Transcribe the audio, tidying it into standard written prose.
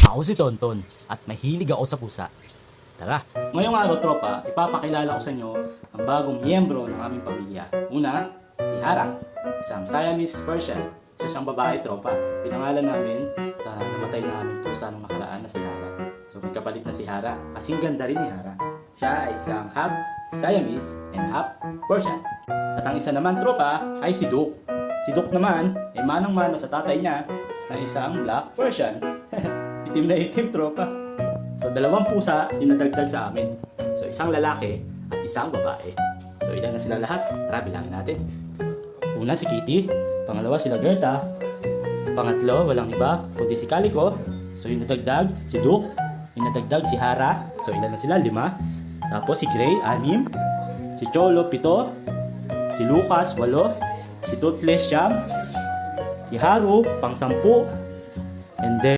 Ako si Tonton at mahilig ako sa pusa. Tara! Ngayong araw, tropa, ipapakilala ko sa inyo ang bagong miyembro ng aming pamilya. Una, si Hara, isang Siamese Persian. Isa siyang babae, tropa. Pinangalan namin sa namatay na aming pusa nung nakaraan na si Hara. So may kapalit na si Hara. Kasing ganda rin ni Hara. Siya ay isang half Siamese and half Persian. At ang isa naman, tropa, ay si Duke. Si Duke naman ay manang-mana sa tatay niya na isang Black Persian. Itim na itim, tropa. So, dalawang pusa yung nadagdag sa amin. So, isang lalaki at isang babae. So, ilan na sila lahat? Tara, bilangin natin. Una, si Kitty. Pangalawa, sila Gerta. Pangatlo, walang iba, kundi si Calico. So, yung nadagdag, si Duke. Yung nadagdag, si Hara. So, ilan na sila? 5. Tapos, si Gray, 6. Si Cholo, 7. Si Lucas, 8. Si Toothless, 9. Si Haru, pang 10. And then,